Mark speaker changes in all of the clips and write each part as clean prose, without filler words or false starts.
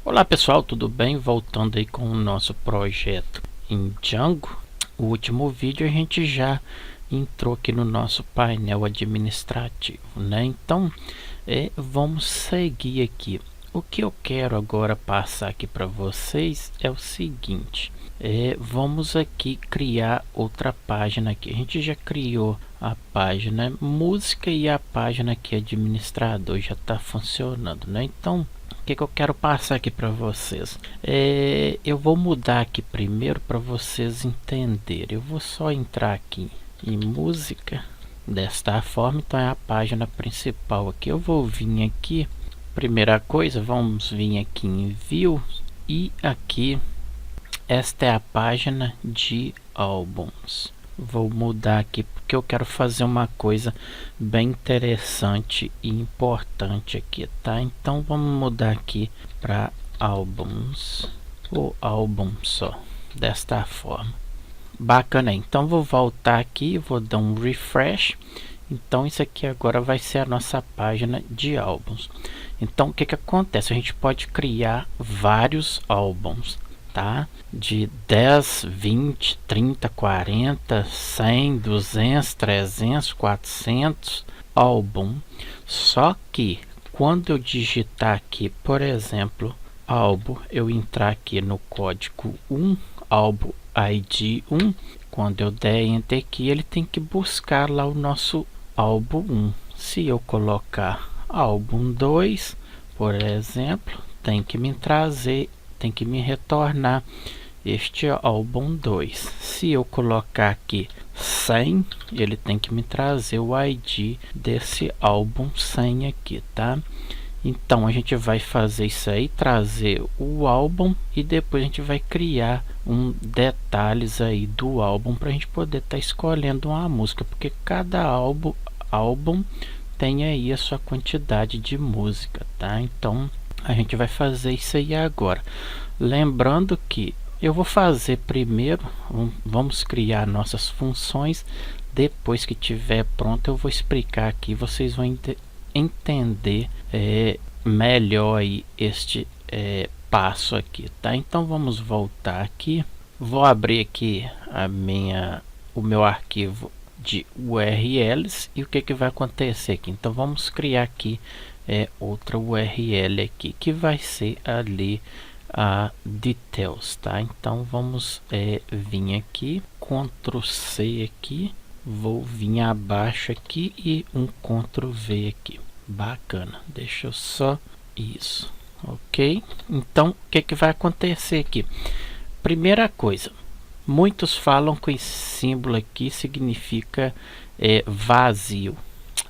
Speaker 1: Olá pessoal, tudo bem? Voltando aí com o nosso projeto em Django. O último vídeo a gente já entrou aqui no nosso painel administrativo, né? Então vamos seguir aqui. O que eu quero agora passar aqui para vocês é o seguinte: vamos aqui criar outra página aqui. A gente já criou a página música e a página aqui administrador já está funcionando, né? Então o que eu quero passar aqui para vocês? Eu vou mudar aqui primeiro para vocês entenderem. Eu vou só entrar aqui em música desta forma. Então é a página principal aqui. Eu vou vir aqui, primeira coisa, vamos vir aqui em View e aqui esta é a página de álbuns. Vou mudar aqui porque eu quero fazer uma coisa bem interessante e importante aqui, tá? Então vamos mudar aqui para álbuns, o álbum só, desta forma. Bacana, então vou voltar aqui, vou dar um refresh. Então isso aqui agora vai ser a nossa página de álbuns. Então o que acontece? A gente pode criar vários álbuns, tá? De 10, 20, 30, 40, 100, 200, 300, 400 álbum. Só que quando eu digitar aqui, por exemplo, álbum, eu entrar aqui no código 1, álbum ID 1, quando eu der enter aqui, ele tem que buscar lá o nosso álbum 1. Se eu colocar álbum 2, por exemplo, tem que me trazer, tem que me retornar este álbum 2. Se eu colocar aqui 100, ele tem que me trazer o ID desse álbum 100 aqui, tá? Então a gente vai fazer isso aí, trazer o álbum e depois a gente vai criar detalhes aí do álbum para a gente poder estar escolhendo uma música, porque cada álbum tem aí a sua quantidade de música, tá? Então a gente vai fazer isso aí agora. Lembrando que eu vou fazer primeiro, vamos criar nossas funções. Depois que tiver pronto eu vou explicar aqui, vocês vão entender melhor aí este passo aqui, tá? Então vamos voltar aqui, vou abrir aqui o meu arquivo de URLs e o que vai acontecer aqui. Então vamos criar aqui outra URL aqui que vai ser ali a details, tá? Então vamos vir aqui, Ctrl C aqui, vou vir abaixo aqui e um Ctrl V aqui. Bacana, deixa eu só isso, ok? Então o que vai acontecer aqui? Primeira coisa, muitos falam que esse símbolo aqui significa vazio.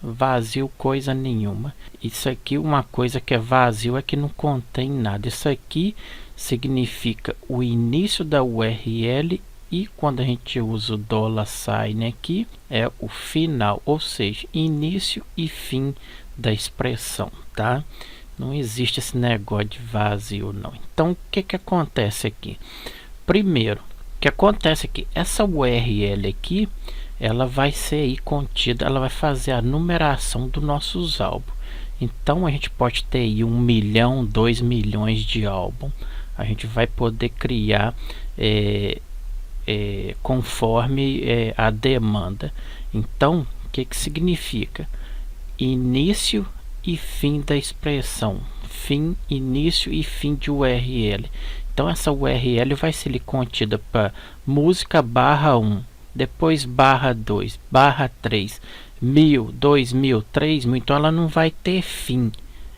Speaker 1: Vazio coisa nenhuma. Isso aqui, uma coisa que é vazio é que não contém nada. Isso aqui significa o início da URL e quando a gente usa o $sign aqui é o final, ou seja, início e fim da expressão, tá? Não existe esse negócio de vazio não. Então o que acontece aqui? Primeiro, o que acontece aqui? Essa URL aqui, ela vai ser aí contida, ela vai fazer a numeração dos nossos álbuns. Então a gente pode ter aí 1 milhão, 2 milhões de álbuns. A gente vai poder criar conforme a demanda. Então o que significa? Início e fim da expressão, fim, início e fim de URL. Então essa URL vai ser contida para música /1, depois /2, /3, 1000, 2000, 3000. Então ela não vai ter fim,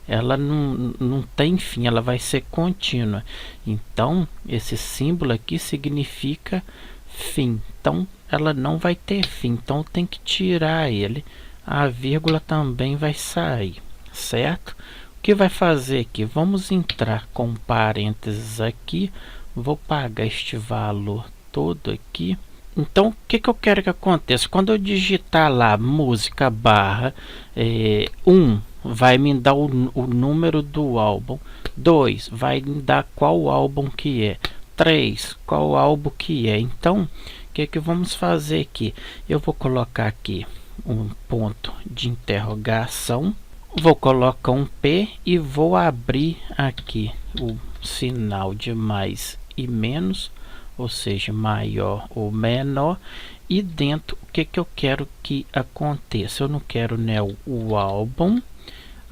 Speaker 1: ela não tem fim, ela vai ser contínua. Então esse símbolo aqui significa fim, então ela não vai ter fim, então tem que tirar ele. A vírgula também vai sair, certo? O que vai fazer aqui? Vamos entrar com parênteses aqui, vou pagar este valor todo aqui. Então o que eu quero que aconteça? Quando eu digitar lá música /1, vai me dar o número do álbum. 2 vai me dar qual álbum que é. 3 qual álbum que é. Então o que vamos fazer aqui? Eu vou colocar aqui um ponto de interrogação, vou colocar um P e vou abrir aqui o sinal de mais e menos, ou seja, maior ou menor. E dentro, o que eu quero que aconteça? Eu não quero, né, o álbum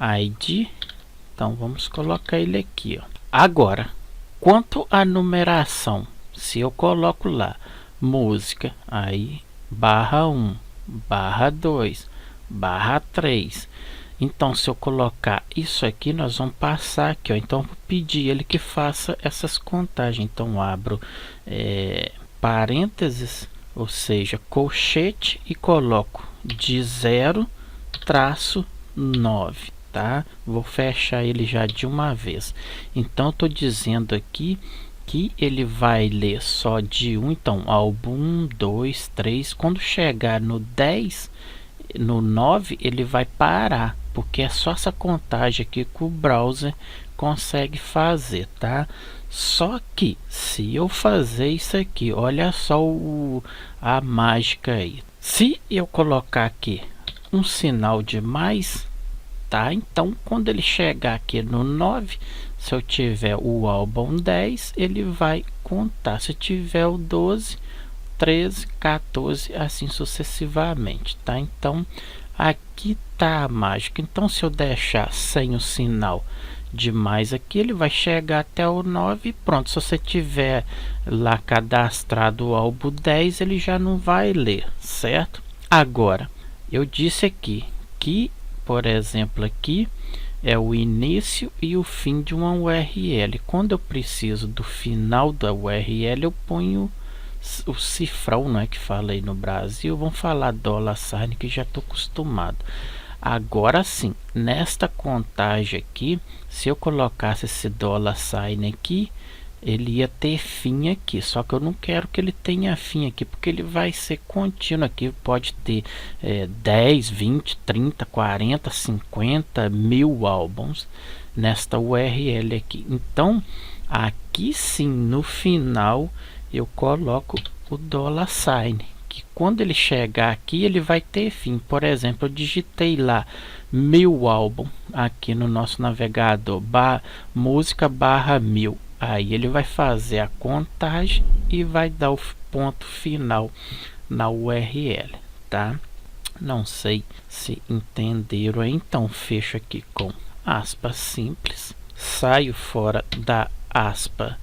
Speaker 1: ID, então vamos colocar ele aqui, ó. Agora, quanto à numeração, se eu coloco lá música, aí /1, /2, /3, então se eu colocar isso aqui, nós vamos passar aqui, ó. Então vou pedir ele que faça essas contagens. Então abro parênteses, ou seja, colchete, e coloco de 0-9, tá? Vou fechar ele já de uma vez. Então estou dizendo aqui que ele vai ler só de 1, então álbum 1, 2, 3, quando chegar no 10, no 9 ele vai parar, porque é só essa contagem aqui que o browser consegue fazer, tá? Só que se eu fazer isso aqui, olha só a mágica aí. Se eu colocar aqui um sinal de mais, tá? Então quando ele chegar aqui no 9, se eu tiver o álbum 10, ele vai contar. Se tiver o 12, 13, 14, assim sucessivamente, tá? Então aqui tá a mágica. Então se eu deixar sem o sinal de mais aqui, ele vai chegar até o 9 e pronto. Se você tiver lá cadastrado o álbum 10, ele já não vai ler, certo? Agora, eu disse aqui que, por exemplo, aqui é o início e o fim de uma URL. Quando eu preciso do final da URL, eu ponho o cifrão, não é que fala aí no Brasil, vamos falar $sign, que já estou acostumado. Agora sim, nesta contagem aqui, se eu colocasse esse $sign aqui, ele ia ter fim aqui, só que eu não quero que ele tenha fim aqui, porque ele vai ser contínuo aqui, pode ter 10, 20, 30, 40, 50, 1000 álbuns nesta URL aqui. Então, aqui sim, no final, eu coloco o $sign, que quando ele chegar aqui, ele vai ter fim. Por exemplo, eu digitei lá 1000 álbum aqui no nosso navegador, música /1000. Aí ele vai fazer a contagem e vai dar o ponto final na URL, tá? Não sei se entenderam aí. Então fecho aqui com aspas simples, saio fora da aspa,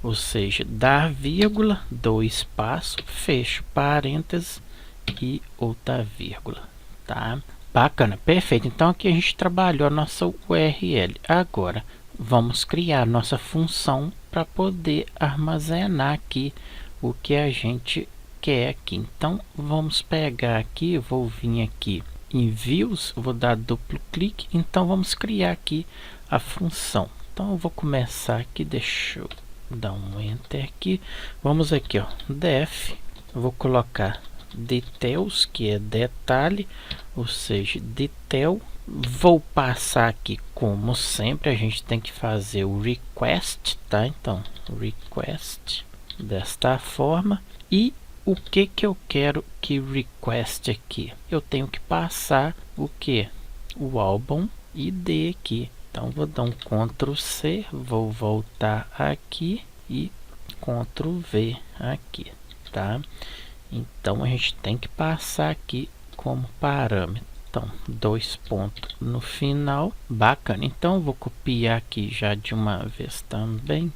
Speaker 1: ou seja, da vírgula, dou espaço, fecho parênteses e outra vírgula, tá? Bacana, perfeito. Então aqui a gente trabalhou a nossa URL. Agora vamos criar nossa função para poder armazenar aqui o que a gente quer aqui. Então vamos pegar aqui, vou vir aqui em views, vou dar duplo clique. Então vamos criar aqui a função. Então eu vou começar aqui, deixa eu dar um enter aqui. Vamos aqui, ó, def, eu vou colocar details, que é detalhe, ou seja, detail. Vou passar aqui, como sempre, a gente tem que fazer o request, tá? Então, request desta forma. E o que eu quero que request aqui? Eu tenho que passar o que? O álbum ID aqui. Então, vou dar um Ctrl C, vou voltar aqui e Ctrl V aqui, tá? Então, a gente tem que passar aqui como parâmetro. Então, 2 pontos no final. Bacana. Então, eu vou copiar aqui já de uma vez também.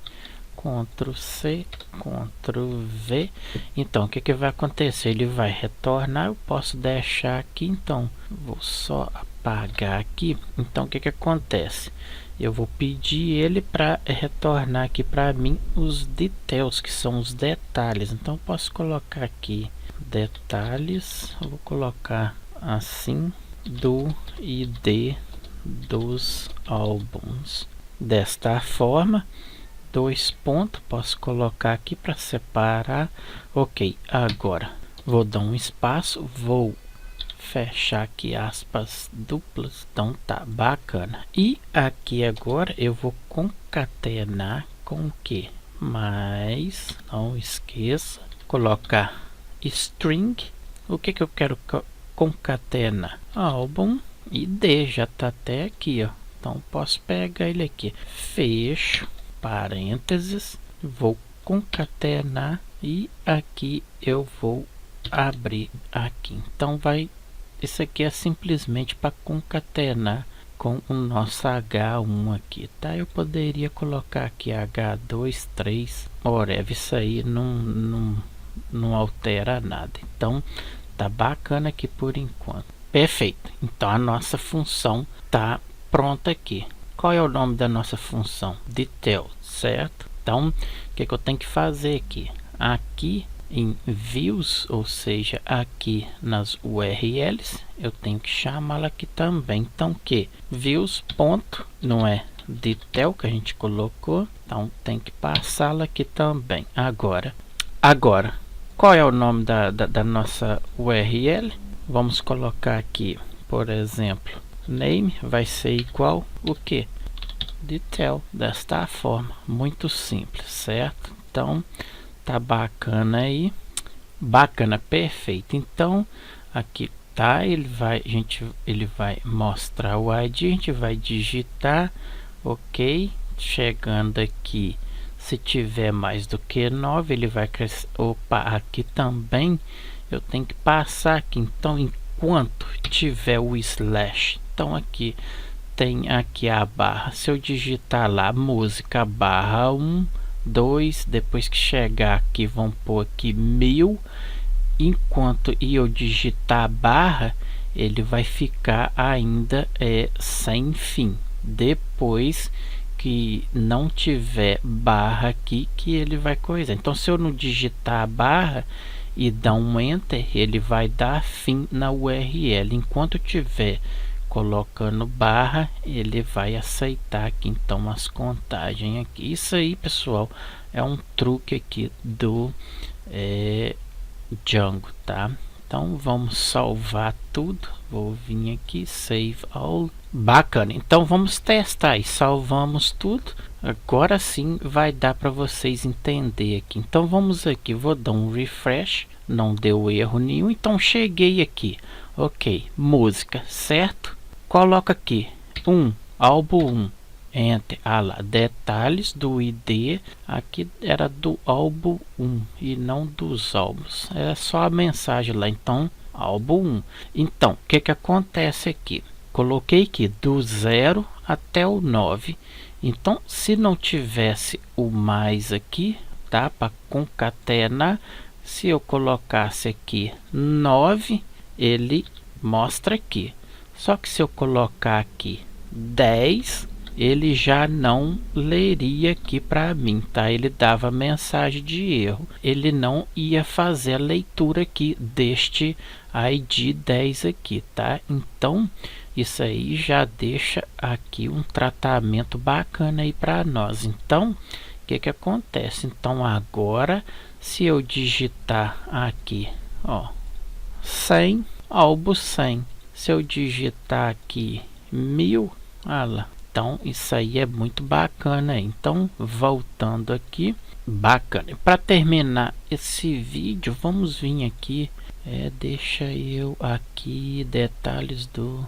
Speaker 1: Ctrl C, Ctrl V. Então, o que vai acontecer? Ele vai retornar. Eu posso deixar aqui. Então, vou só apagar aqui. Então, o que acontece? Eu vou pedir ele para retornar aqui para mim os details, que são os detalhes. Então, eu posso colocar aqui detalhes. Eu vou colocar assim, do ID dos álbuns. Desta forma, 2 pontos, posso colocar aqui para separar. Ok, agora vou dar um espaço, vou fechar aqui aspas duplas. Então tá bacana. E aqui agora eu vou concatenar com o que? Mas não esqueça, colocar string. O que eu quero concatenar? Álbum ID, já tá até aqui, ó. Então posso pegar ele aqui, fecho parênteses, vou concatenar e aqui eu vou abrir aqui. Então isso aqui é simplesmente para concatenar com o nosso H1 aqui, tá? Eu poderia colocar aqui H2, 3, whatever, isso aí não altera nada. Então tá bacana aqui por enquanto. Perfeito. Então a nossa função tá pronta aqui. Qual é o nome da nossa função? Detail, certo? Então o que eu tenho que fazer aqui? Aqui em views, ou seja, aqui nas URLs, eu tenho que chamá-la aqui também. Então que views ponto, não é detail que a gente colocou, então tem que passá-la aqui também. Agora qual é o nome da nossa URL? Vamos colocar aqui, por exemplo, name vai ser igual o que? Detail, desta forma, muito simples, certo? Então tá bacana aí, bacana, perfeito. Então aqui tá, ele vai mostrar o ID, a gente vai digitar, ok, chegando aqui, se tiver mais do que 9 ele vai crescer. Opa, aqui também eu tenho que passar aqui, então enquanto tiver o slash, então aqui tem aqui a barra, se eu digitar lá música barra 1, 2, depois que chegar aqui vão pôr aqui 1000, enquanto eu digitar a barra ele vai ficar ainda sem fim. Depois que não tiver barra aqui que ele vai coisar. Então se eu não digitar a barra e dar um enter, ele vai dar fim na URL. Enquanto tiver colocando barra, ele vai aceitar aqui então as contagens aqui. Isso aí, pessoal, é um truque aqui do Django, tá? Então vamos salvar tudo, vou vir aqui, save all, bacana. Então vamos testar e salvamos tudo. Agora sim vai dar para vocês entender aqui. Então vamos aqui, vou dar um refresh, não deu erro nenhum. Então cheguei aqui, ok, música, certo? Coloca aqui álbum 1, enter, lá, detalhes do ID, aqui era do álbum 1 e não dos álbuns, é só a mensagem lá, então álbum 1. Então o que acontece aqui? Coloquei aqui do 0 até o 9, então se não tivesse o mais aqui, tá, para concatenar, se eu colocasse aqui 9, ele mostra aqui. Só que se eu colocar aqui 10, ele já não leria aqui para mim, tá? Ele dava mensagem de erro. Ele não ia fazer a leitura aqui deste ID 10 aqui, tá? Então, isso aí já deixa aqui um tratamento bacana aí para nós. Então, o que acontece? Então, agora, se eu digitar aqui, ó, 100, álbum 100. Se eu digitar aqui 1000, lá. Então isso aí é muito bacana. Então voltando aqui, bacana. Para terminar esse vídeo, vamos vir aqui, deixa eu aqui detalhes do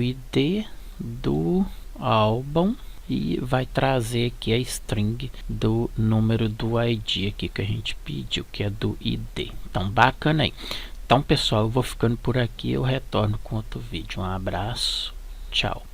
Speaker 1: ID do álbum e vai trazer aqui a string do número do ID aqui que a gente pediu, que é do ID. Então bacana aí. Então pessoal, eu vou ficando por aqui, eu retorno com outro vídeo. Um abraço, tchau.